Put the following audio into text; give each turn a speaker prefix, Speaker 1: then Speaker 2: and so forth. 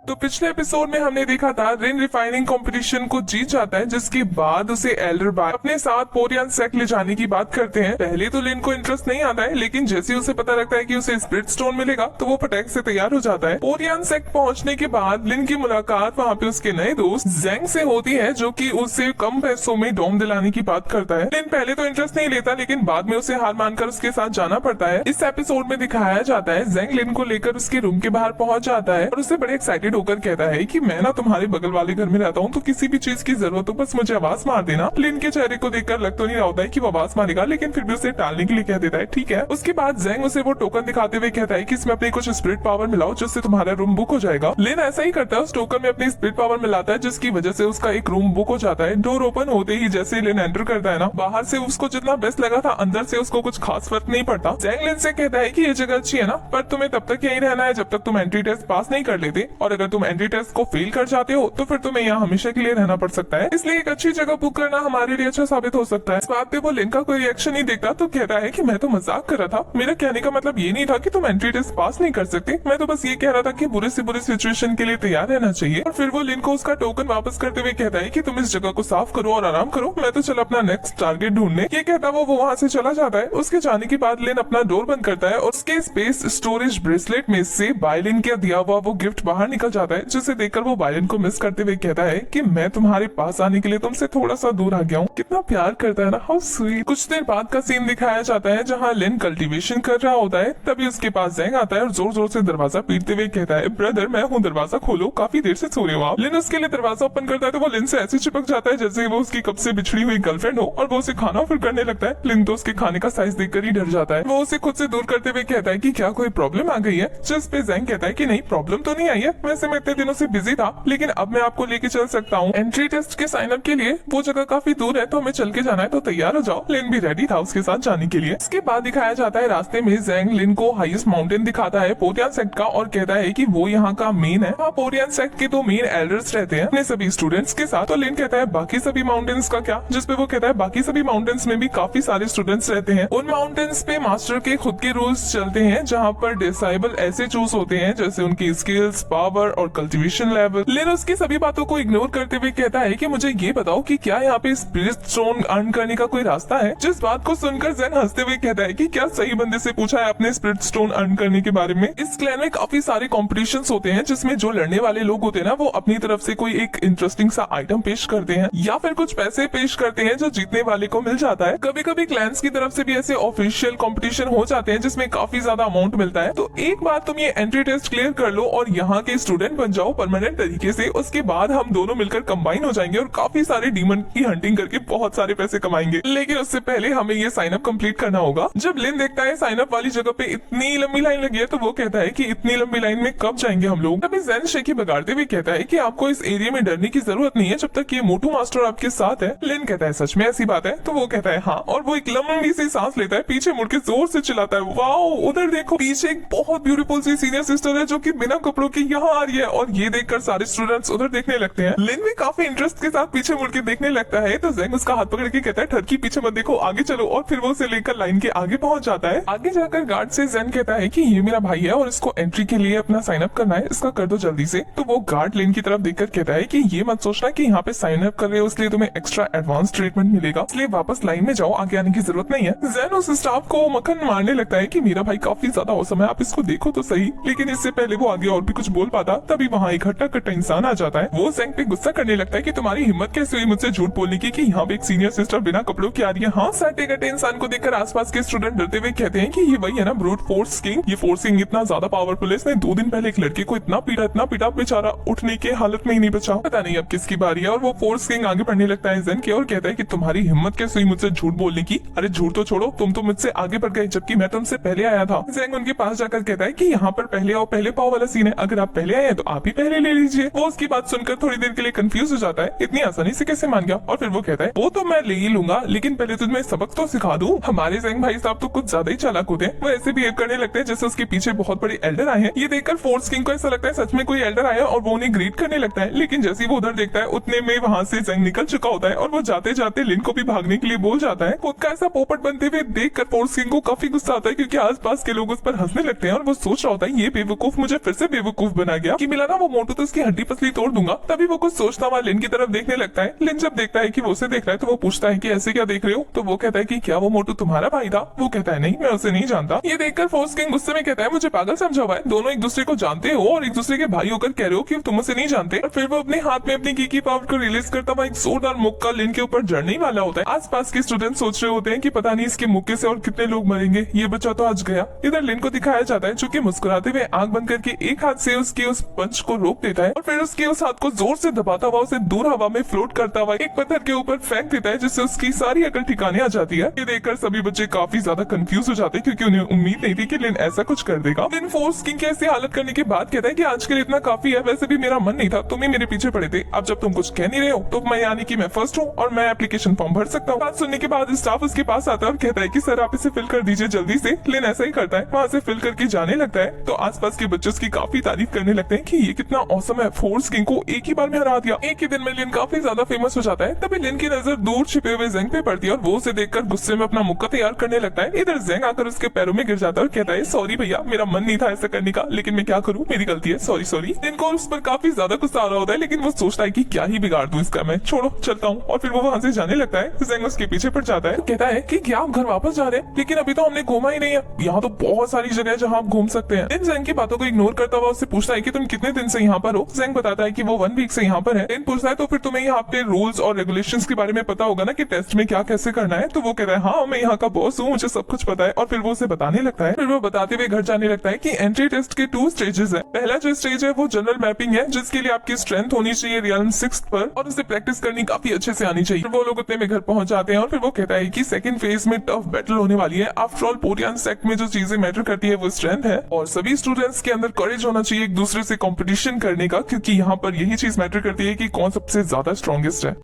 Speaker 1: तो पिछले एपिसोड में हमने देखा था रिन रिफाइनिंग कंपटीशन को जीत जाता है, जिसके बाद उसे एल्डर बाय अपने साथ पोरियन सेक ले जाने की बात करते हैं। पहले तो लिन को इंटरेस्ट नहीं आता है, लेकिन जैसे उसे पता लगता है कि उसे स्पिरिट स्टोन मिलेगा तो वो फटाक से तैयार हो जाता है। पोरियन सेक पहुंचने के बाद लिन की मुलाकात वहाँ पे उसके नए दोस्त जेंग से होती है, जो कि उसे कम पैसों में डोम दिलाने की बात करता है। लिन पहले तो इंटरेस्ट नहीं लेता, लेकिन बाद में उसे हार मानकर उसके साथ जाना पड़ता है। इस एपिसोड में दिखाया जाता है जेंग लिन को लेकर उसके रूम के बाहर पहुंच जाता है और उसे बड़े एक्साइटेड होकर कहता है कि मैं ना तुम्हारे बगल वाले घर में रहता हूँ, तो किसी भी चीज की जरूरत हो बस मुझे आवाज मार देना। लिन के चेहरे को देखकर लग तो नहीं रहा होता है कि वो आवाज मारेगा, लेकिन फिर भी उसे टालने के लिए कह देता है ठीक है। उसके बाद जेंग उसे वो टोकन दिखाते हुए कहता है कि इसमें अपनी कुछ स्पिरिट पावर मिलाओ जिससे तुम्हारा रूम बुक हो जाएगा। लिन ऐसा ही करता है, उस टोकन में अपनी स्पिरिट पावर मिलाता है, जिसकी वजह से उसका एक रूम बुक हो जाता है। डोर ओपन होते ही जैसे लिन एंटर करता है ना, बाहर से उसको जितना बेस्ट लगा था अंदर से उसको कुछ खास फर्क नहीं पड़ता। जेंग लिन से कहता है कि ये जगह अच्छी है ना, पर तुम्हें तब तक यहीं रहना है जब तक तुम एंट्री टेस्ट पास नहीं कर लेते, और अगर तुम एंट्री टेस्ट को फेल कर जाते हो तो फिर तुम्हें यहाँ हमेशा के लिए रहना पड़ सकता है, इसलिए एक अच्छी जगह बुक करना हमारे लिए अच्छा साबित हो सकता है। इस बात पे वो लिन का कोई रिएक्शन नहीं देखता, तो कहता है कि मैं तो मजाक कर रहा था, मेरा कहने का मतलब ये नहीं था कि तुम एंट्री टेस्ट पास नहीं कर सकते, मैं तो बस ये कह रहा था कि बुरे से बुरे सिचुएशन के लिए तैयार रहना चाहिए। और फिर वो लिन को उसका टोकन वापस करते हुए कहता है कि तुम इस जगह को साफ करो और आराम करो, मैं तो चल अपना नेक्स्ट टारगेट ढूंढने। ये कहता वो वहाँ से चला जाता है। उसके जाने के बाद लिन अपना डोर बंद करता है और उसके स्पेस स्टोरेज ब्रेसलेट में से बायलिन का दिया हुआ वो गिफ्ट बाहर निकल जाता है, जिसे देखकर वो बायलिन को मिस करते हुए कहता है कि मैं तुम्हारे पास आने के लिए तुमसे थोड़ा सा दूर आ गया हूँ। कितना प्यार करता है ना, हाउ स्वीट। कुछ देर बाद का सीन दिखाया जाता है जहाँ लिन कल्टीवेशन कर रहा होता है। तभी उसके पास जेंग आता है और जोर जोर से दरवाजा पीटते हुए कहता है ब्रदर मैं हूँ, दरवाजा खोलो, काफी देर से सो रहे हो आप। लिन उसके लिए दरवाजा ओपन करता है तो वो लिन से ऐसे चिपक जाता है जैसे वो उसकी कब से बिछड़ी हुई गर्लफ्रेंड हो, और वो उसे खाना ऑफर करने लगता है। लिन तो उसके खाने का साइज देखकर ही डर जाता है। वो उसे खुद से दूर करते हुए कहता है कि क्या कोई प्रॉब्लम आ गई है, जिस पे जेंग कहता है कि नहीं प्रॉब्लम तो नहीं आई है, वैसे मैं इतने दिनों से बिजी था, लेकिन अब मैं आपको लेके चल सकता हूँ। एंट्री टेस्ट के साइन अप के लिए वो जगह काफी दूर है तो हमें चल के जाना है, तो तैयार हो जाओ। लिन भी रेडी था उसके साथ जाने के लिए। इसके बाद दिखाया जाता है रास्ते में जेंग लिन को हाईएस्ट माउंटेन दिखाता है पोरियन सेक्ट का, और कहता है कि वो यहाँ का मेन है। हाँ, पोरियन सेक्ट के तो मेन एल्डर्स रहते हैं अपने सभी स्टूडेंट्स के साथ। तो लिन कहता है बाकी सभी माउंटेन्स का क्या, जिसपे वो कहता है बाकी सभी माउंटेन्स में भी काफी सारे स्टूडेंट्स रहते हैं। उन माउंटेन्स पे मास्टर के खुद के रूल्स चलते हैं, जहाँ पर डिसाइबल ऐसे चूज होते हैं जैसे उनकी स्किल्स, पावर और कल्टीवेशन लेवल। लिन उसकी सभी बातों को इग्नोर करते हुए कहता है कि मुझे ये बताओ कि क्या यहाँ पे स्पिरिट स्टोन अर्न करने का कोई रास्ता है। जिस बात को सुनकर जेन हंसते हुए कहता है कि क्या सही बंदे से पूछा है आपने स्पिरिट स्टोन अर्न करने के बारे में। इस क्लैन में काफी सारे कॉम्पिटिशंस होते हैं, जिसमें जो लड़ने वाले लोग होते हैं ना, वो अपनी तरफ से कोई एक इंटरेस्टिंग सा आइटम पेश करते हैं या फिर कुछ पैसे पेश करते हैं जो जीतने वाले को मिल जाता है। कभी कभी क्लैंस की तरफ से भी ऐसे ऑफिशियल कंपटीशन हो जाते हैं जिसमें काफी ज्यादा अमाउंट मिलता है। तो एक बार तुम ये एंट्री टेस्ट क्लियर कर लो और यहाँ के स्टूडेंट बन जाओ परमानेंट तरीके से, उसके बाद हम दोनों मिलकर कंबाइन हो जाएंगे और काफी सारे डीमन की हंटिंग करके बहुत सारे पैसे कमाएंगे। लेकिन उससे पहले हमें ये साइन अप कंप्लीट करना होगा। जब लिन देखता है साइन अप वाली जगह पे इतनी लंबी लाइन लगी है, तो वो कहता है कि इतनी लंबी लाइन में कब जाएंगे हम लोग। तभी जेन शेकी बगाड़ते हुए कहता है कि आपको इस एरिया में डरने की जरूरत नहीं है जब तक ये मोटू मास्टर आपके साथ है। लिन कहता है सच में ऐसी बात है, तो वो कहता है हाँ, और वो एक लंबी सी सांस लेता है, पीछे मुड़ के जोर से चिल्लाता है वाओ उधर देखो, पीछे एक बहुत ब्यूटीफुल सी सीनियर सिस्टर है जो कि बिना कपड़ों के यहाँ आ रही है। और ये देखकर सारे स्टूडेंट्स उधर देखने लगते हैं। लिन भी काफी इंटरेस्ट के साथ पीछे मुड़ के देखने लगता है, तो जेंग उसका हाथ पकड़ के कहता है ठरकी पीछे मत देखो, आगे चलो। और फिर वो उसे लेकर लाइन के आगे पहुंच जाता है। आगे जाकर गार्ड से जेंग कहता है कि ये मेरा भाई है और इसको एंट्री के लिए अपना साइन अप करना है, इसका कर दो जल्दी से। तो वो गार्ड लिन की तरफ देखकर कहता है कि ये मत सोचना कि यहाँ पे साइन अप कर रहे हो इसलिए तुम्हें एक्स्ट्रा एडवांस ट्रीटमेंट मिलेगा, इसलिए वापस लाइन में जाओ, आगे आने की जरूरत नहीं है। जेन उस स्टाफ को मक्खन मारने लगता है कि मेरा भाई काफी ज्यादा औसम है, आप इसको देखो तो सही। लेकिन इससे पहले वो आगे और भी कुछ बोल पाता, तभी वहाँ एक हट्टा कट्टा इंसान आ जाता है। वो जेंग पे गुस्सा करने लगता है कि तुम्हारी हिम्मत कैसे हुई मुझसे झूठ बोलने की कि यहाँ पे एक सीनियर सिस्टर बिना कपड़ों की आ रही है। हाँ, सट्टे कट्टे इंसान को देखकर आसपास के स्टूडेंट डरते हुए कहते हैं कि ये वही है ना ब्रूट फोर्स किंग। ये फोर्स किंग इतना ज्यादा पावरफुल है, इसने 2 दिन पहले एक लड़के को इतना पीटा बेचारा उठने के हालत में ही नहीं बचा। पता नहीं अब किसकी बारी है। और वो फोर्स किंग आगे बढ़ने लगता है जेन की और कहता है कि तुम्हारी हिम्मत कैसे हुई मुझसे झूठ बोलने की। अरे झूठ तो छोड़ो, तुम तो मुझसे आगे बढ़ गए जबकि मैं तुमसे पहले आया था। जेंग उनके पास जाकर कहता है कि यहाँ पर पहले आओ पहले पाओ वाला सीन है, अगर आप पहले आए हैं तो आप ही पहले ले लीजिए। वो उसकी बात सुनकर थोड़ी देर के लिए कंफ्यूज हो जाता है, इतनी आसानी से कैसे मान गया। और फिर वो कहता है वो तो मैं ले ही लूंगा, लेकिन पहले तुम्हें सबक तो सिखा दूं। हमारे जेंग भाई साहब तो कुछ ज्यादा ही चालाक होते हैं, वो ऐसे बिहेव करने लगते हैं जैसे उसके पीछे बहुत बड़े एल्डर आए हैं। ये देखकर फोर्स किंग को ऐसा लगता है सच में कोई एल्डर आया और वो उन्हें ग्रीट करने लगता है। लेकिन जैसे वो उधर देखता है उतने में वहाँ से जेंग निकल चुका होता है और वो जाते जाते लिन को भी भागने के लिए बोल जाता है। खुद का ऐसा पोपट बनते हुए देखकर फोर्स किंग को काफी गुस्सा आता है, क्योंकि आसपास के लोग उस पर हंसने लगते हैं और वो सोच रहा होता है ये बेवकूफ मुझे फिर से बेवकूफ बना गया। कि मिला ना वो मोटू तो उसकी हड्डी पसली तोड़ दूंगा। तभी वो कुछ सोचता हुआ लिन की तरफ देखने लगता है। लिन जब देखता है कि वो उसे देख रहा है तो वो पूछता है कि ऐसे क्या देख रहे हो। तो वो कहता है कि क्या वो मोटू तुम्हारा भाई था। वो कहता है नहीं, मैं उसे नहीं जानता। ये देखकर फोर्स किंग गुस्से में कहता है मुझे पागल समझा हुआ है, दोनों एक दूसरे को जानते हो और एक दूसरे के भाई होकर कह रहे हो कि तुम उसे नहीं जानते। और फिर वो अपने हाथ में अपनी की पावर को रिलीज करता हुआ एक जोरदार मुक्का लिन के ऊपर जड़ने ही वाला होता है। आसपास के स्टूडेंट सोच रहे होते हैं कि पता नहीं इसके मुक्के से और कितने लोग मरेंगे, ये बच्चा तो आज गया। इधर लिन को दिखाया जाता है जो कि मुस्कुराते हुए आंख बंद करके एक हाथ से उसके उस पंच को रोक देता है और फिर उसके उस हाथ को जोर से दबाता हुआ उसे दूर हवा में फ्लोट करता हुआ एक पत्थर के ऊपर फेंक देता है, जिससे उसकी सारी अकल ठिकाने आ जाती है। ये देखकर सभी बच्चे काफी ज्यादा कंफ्यूज हो जाते हैं क्योंकि उन्हें उम्मीद नहीं थी कि लिन ऐसा कुछ कर देगा। लिन फोर्स किंग की ऐसी हालत करने के बाद कहता है कि आज के लिए इतना काफी है, वैसे भी मेरा मन नहीं था, तुम ही मेरे पीछे पड़े थे। अब जब तुम कुछ कह नहीं रहे हो तो मैं यानी कि मैं फर्स्ट हूँ और मैं एप्लीकेशन फॉर्म भर सकता हूँ। बात सुनने के बाद स्टाफ उसके पास आता है और कहता है कि सर आप इसे फिल कर दीजिए जल्दी से। लिन ऐसा ही करता है, वहाँ से फिल करके जाने लगता है तो आसपास के बच्चे उसकी काफी तारीफ करने लगते हैं कि ये कितना औसम है, फोर्स किंग को एक ही बार में हरा दिया। एक ही दिन में लिन काफी ज्यादा फेमस हो जाता है। तभी लिन की नजर दूर छिपे हुए जेंग पे पड़ती है और वो उसे देखकर गुस्से में अपना मुक्का तैयार करने लगता है। इधर जेंग आकर उसके पैरों में गिर जाता है और कहता है सॉरी भैया, मेरा मन नहीं था ऐसा करने का, लेकिन मैं क्या करूँ, मेरी गलती है, सॉरी सॉरी। लिन को उस पर काफी ज्यादा गुस्सा आ रहा होता है, लेकिन वो सोचता है कि क्या ही बिगाड़ दूं इसका, मैं छोड़ो चलता हूँ। और फिर वो वहाँ से जाने लगता है। जेंग उसके पीछे पड़ जाता है, कहता है कि क्या आप घर वापस जा रहे हैं, लेकिन अभी तो हमने घूमा ही नहीं है, यहाँ तो बहुत सारी जगह है जहाँ आप घूम सकते हैं। लिन जेंग की बातों को इग्नोर करता हुआ उससे पूछता है कि तुम कितने दिन से यहाँ पर हो। जेंग बताता है कि वो 1 वीक से यहाँ पर है। लिन पूछता है तो फिर तुम्हें यहाँ पे रूल्स और रेगुलेशंस के बारे में पता होगा ना कि टेस्ट में क्या कैसे करना है। तो वो कहता है हाँ, मैं यहाँ का बॉस हूँ, मुझे सब कुछ पता है। और फिर वो उसे बताने लगता है। फिर वो बताते हुए घर जाने लगता है कि एंट्री टेस्ट के 2 स्टेजेस है। पहला जो स्टेज है वो जनरल मैपिंग है, जिसके लिए आपकी स्ट्रेंथ होनी चाहिए रियलियम 6 पर और उसे प्रैक्टिस करनी काफी अच्छे से आनी चाहिए। फिर वो लोग उतने में घर पहुंच जाते हैं और फिर वो कहता है कि सेकंड फेज में टफ बैटल होने वाली है। आफ्टर ऑल पोरियन सेक्ट में जो चीजें मैटर करती है वो स्ट्रेंथ है और सभी स्टूडेंट्स के अंदर करेज होना चाहिए एक दूसरे से कंपटीशन करने का, क्योंकि यहाँ पर यही चीज मैटर करती है कि कौन सबसे ज्यादा स्ट्रॉन्गेस्ट है।